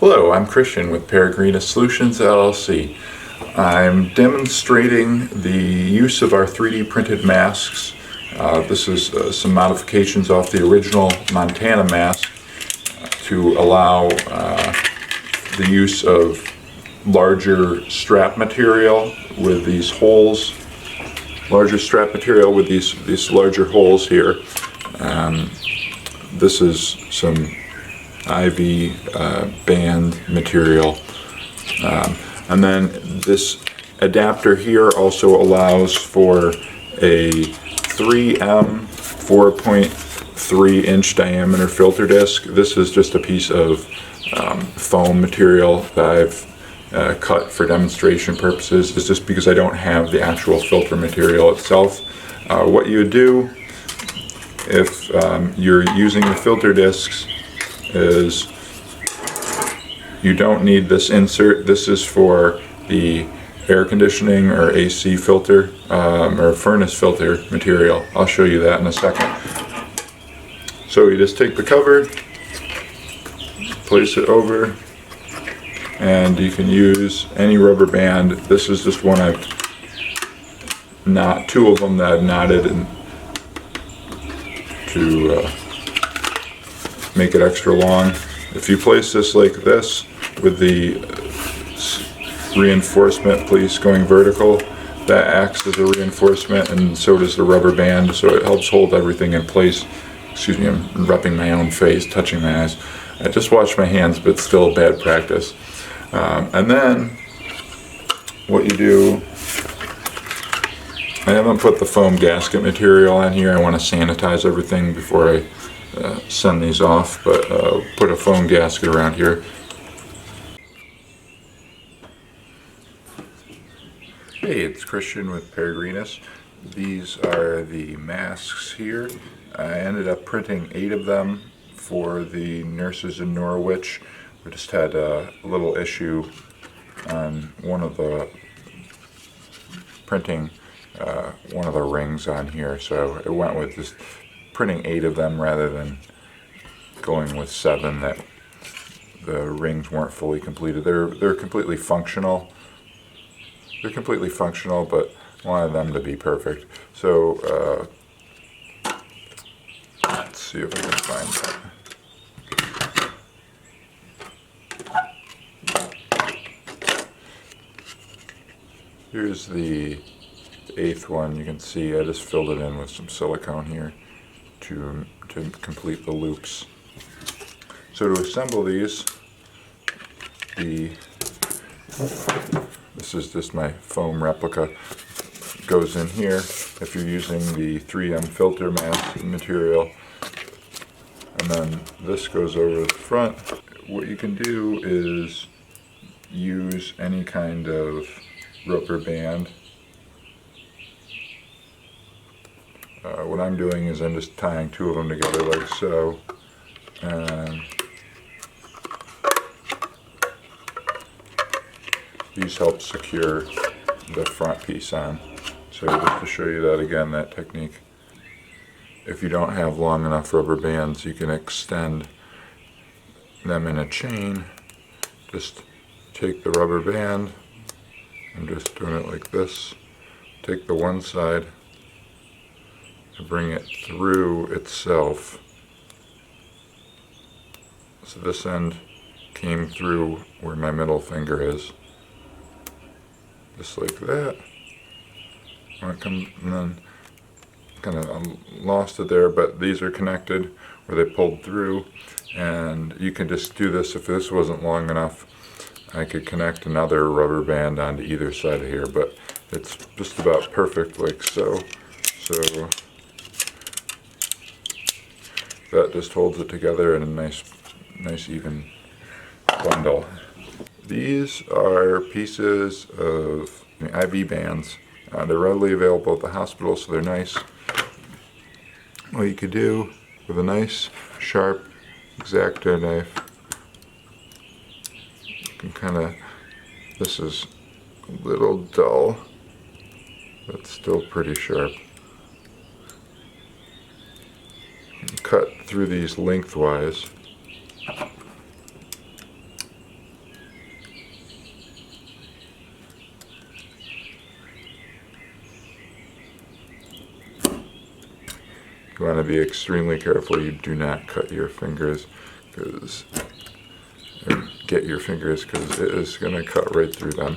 Hello, I'm Christian with Peregrinus Solutions LLC. I'm demonstrating the use of our 3D printed masks. This is some modifications off the original Montana mask to allow the use of larger strap material with these holes, larger larger holes here. This is some IV band material, and then this adapter here also allows for a 3M 4.3 inch diameter filter disc. This is just a piece of foam material that I've cut for demonstration purposes. It's just because I don't have the actual filter material itself. What you would do if you're using the filter discs is you don't need this insert. This is for the air conditioning or AC filter or furnace filter material. I'll show you that in a second. So you just take the cover, place it over, and you can use any rubber band. This is just one I've two of them that I've knotted and to make it extra long. If you place this like this with the reinforcement piece going vertical, that acts as a reinforcement, and so does the rubber band, so it helps hold everything in place. Excuse me, I'm rubbing my own face, touching my eyes. I just washed my hands, but it's still a bad practice. And then what you do, I haven't put the foam gasket material on here. I want to sanitize everything before I send these off, but put a foam gasket around here. Hey, it's Christian with Peregrinus. These are the masks here. I ended up printing 8 of them for the nurses in Norwich. We just had a little issue on one of the printing one of the rings on here, so it went with just printing 8 of them rather than going with 7 that the rings weren't fully completed. They're completely functional. They're completely functional, but I wanted them to be perfect. So let's see if I can find that. Here's the 8th one. You can see I just filled it in with some silicone here to complete the loops. So to assemble these, this is just my foam replica, goes in here. If you're using the 3M filter mask material, and then this goes over the front. What you can do is use any kind of rubber band. What I'm doing is I'm just tying 2 of them together like so, and these help secure the front piece on. So just to show you that again, that technique. If you don't have long enough rubber bands, you can extend them in a chain. Just take the rubber band and just doing it like this. Take the one side and bring it through itself. So this end came through where my middle finger is. Just like that. And then kind of lost it there, but these are connected where they pulled through, and you can just do this. If this wasn't long enough, I could connect another rubber band onto either side of here, but it's just about perfect like so. So that just holds it together in a nice even bundle. These are pieces of IV bands. They're readily available at the hospital, so they're nice. What you could do with a nice sharp X-Acto knife, you can kind of, this is a little dull, but still pretty sharp. Cut through these lengthwise. You want to be extremely careful you do not cut your fingers, get your fingers, because it is going to cut right through them.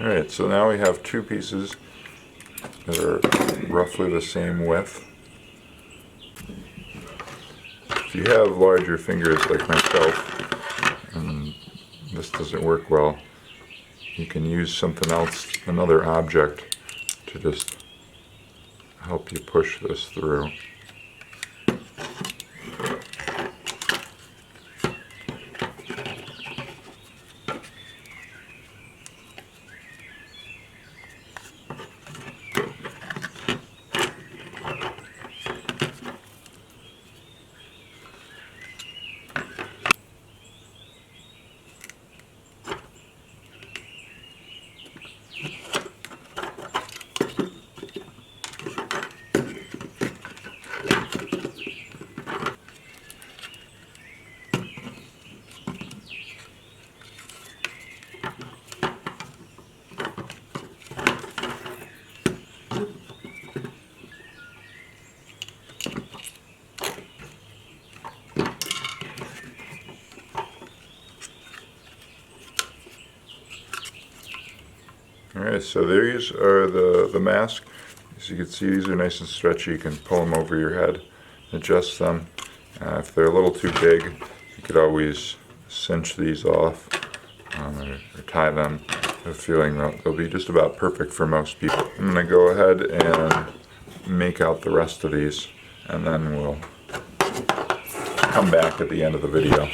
Alright, so now we have two pieces that are roughly the same width. If you have larger fingers like myself, and this doesn't work well, you can use something else, another object, to just help you push this through. Alright, so these are the mask. As you can see, these are nice and stretchy. You can pull them over your head, adjust them. If they're a little too big, you could always cinch these off or tie them. I have a feeling they'll be just about perfect for most people. I'm going to go ahead and make out the rest of these, and then we'll come back at the end of the video.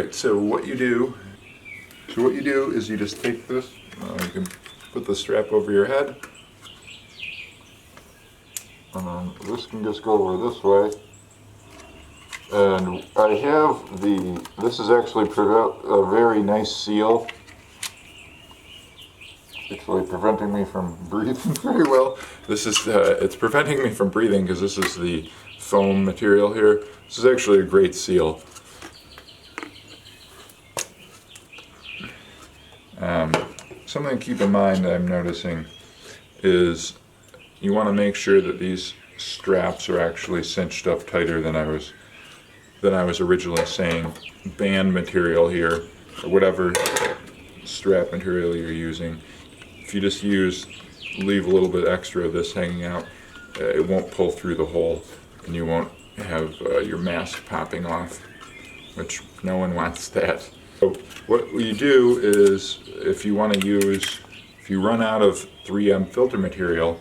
Alright, so what you do is you just take this, you can put the strap over your head, and then this can just go over this way. And I have this is actually a very nice seal, actually preventing me from breathing very well. This is, it's preventing me from breathing because this is the foam material here. This is actually a great seal. Something to keep in mind that I'm noticing is you want to make sure that these straps are actually cinched up tighter than I was originally saying. Band material here, or whatever strap material you're using, if you just leave a little bit extra of this hanging out, it won't pull through the hole, and you won't have your mask popping off, which no one wants that. So what you do is, if you run out of 3M filter material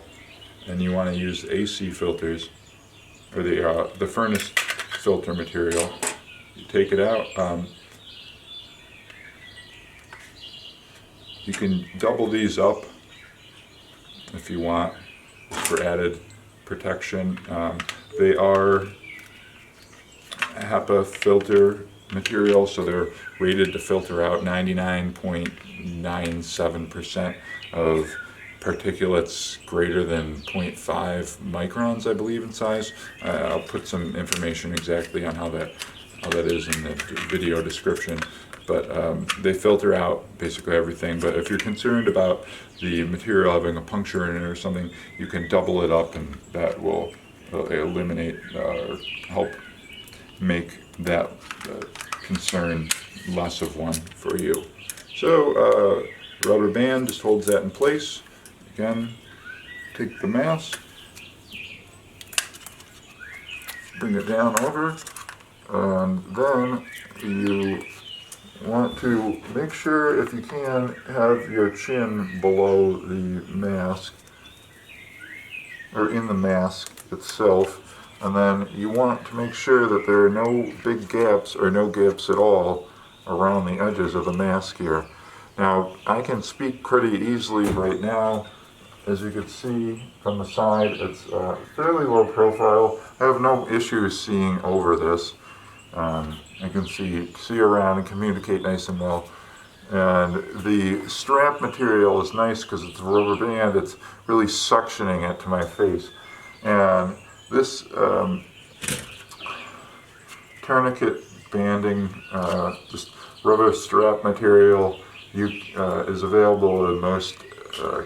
and you want to use AC filters, or the furnace filter material, you take it out. You can double these up if you want for added protection. They are HEPA filter material, so they're rated to filter out 99.97% of particulates greater than 0.5 microns, I believe, in size. I'll put some information exactly on how that is in the video description. But they filter out basically everything. But if you're concerned about the material having a puncture in it or something, you can double it up, and that will eliminate or help make that concern less of one for you. So rubber band just holds that in place. Again, take the mask, bring it down over, and then you want to make sure, if you can, have your chin below the mask, or in the mask itself. And then you want to make sure that there are no big gaps, or no gaps at all, around the edges of the mask here. Now, I can speak pretty easily right now. As you can see from the side, it's fairly low profile. I have no issues seeing over this. I can see around and communicate nice and well. And the strap material is nice because it's a rubber band. It's really suctioning it to my face. And this tourniquet banding, just rubber strap material, is available in most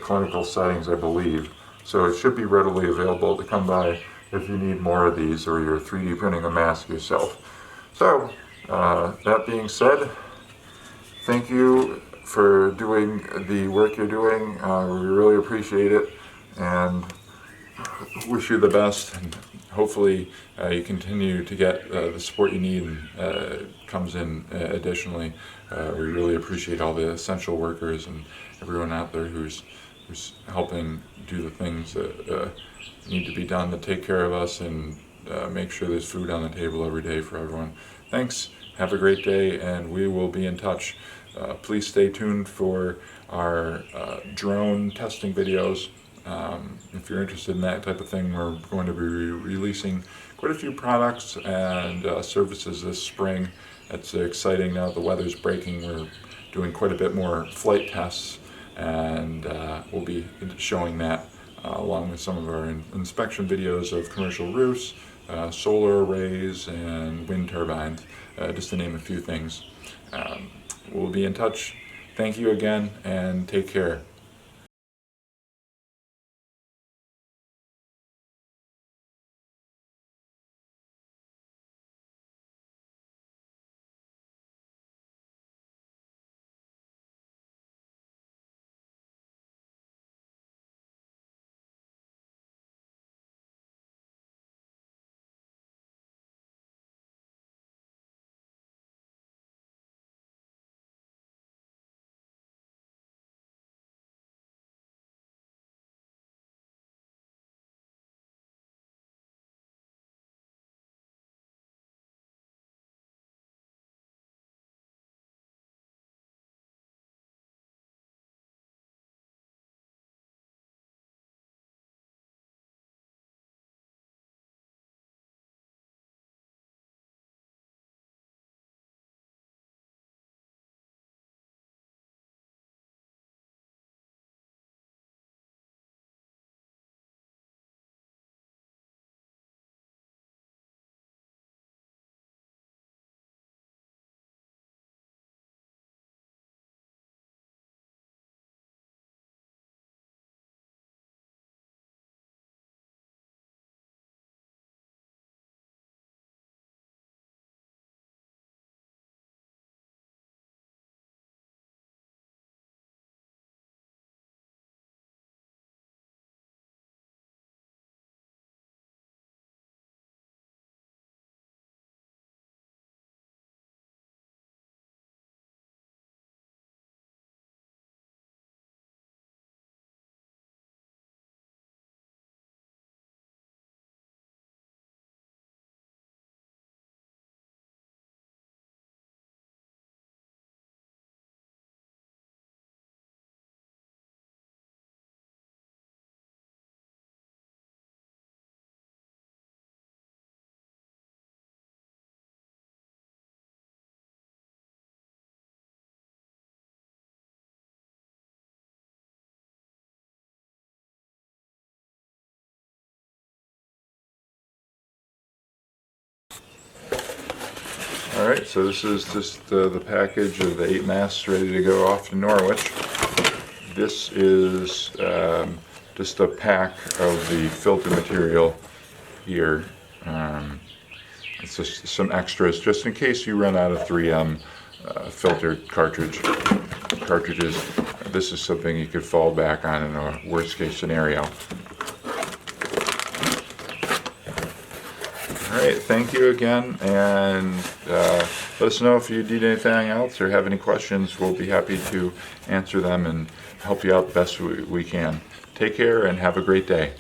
clinical settings, I believe. So it should be readily available to come by if you need more of these, or you're 3D printing a mask yourself. So, that being said, thank you for doing the work you're doing. We really appreciate it, and wish you the best. And hopefully you continue to get the support you need, and comes in additionally. We really appreciate all the essential workers and everyone out there who's helping do the things that need to be done to take care of us and make sure there's food on the table every day for everyone. Thanks, have a great day, and we will be in touch. Please stay tuned for our drone testing videos. If you're interested in that type of thing, we're going to be releasing quite a few products and services this spring. It's exciting now the weather's breaking. We're doing quite a bit more flight tests, and we'll be showing that along with some of our inspection videos of commercial roofs, solar arrays, and wind turbines, just to name a few things. We'll be in touch. Thank you again, and take care. All right, so this is just the package of the 8 masts ready to go off to Norwich. This is just a pack of the filter material here. It's just some extras, just in case you run out of 3M filter cartridges. This is something you could fall back on in a worst case scenario. All right, thank you again, and let us know if you need anything else or have any questions. We'll be happy to answer them and help you out the best we can. Take care and have a great day.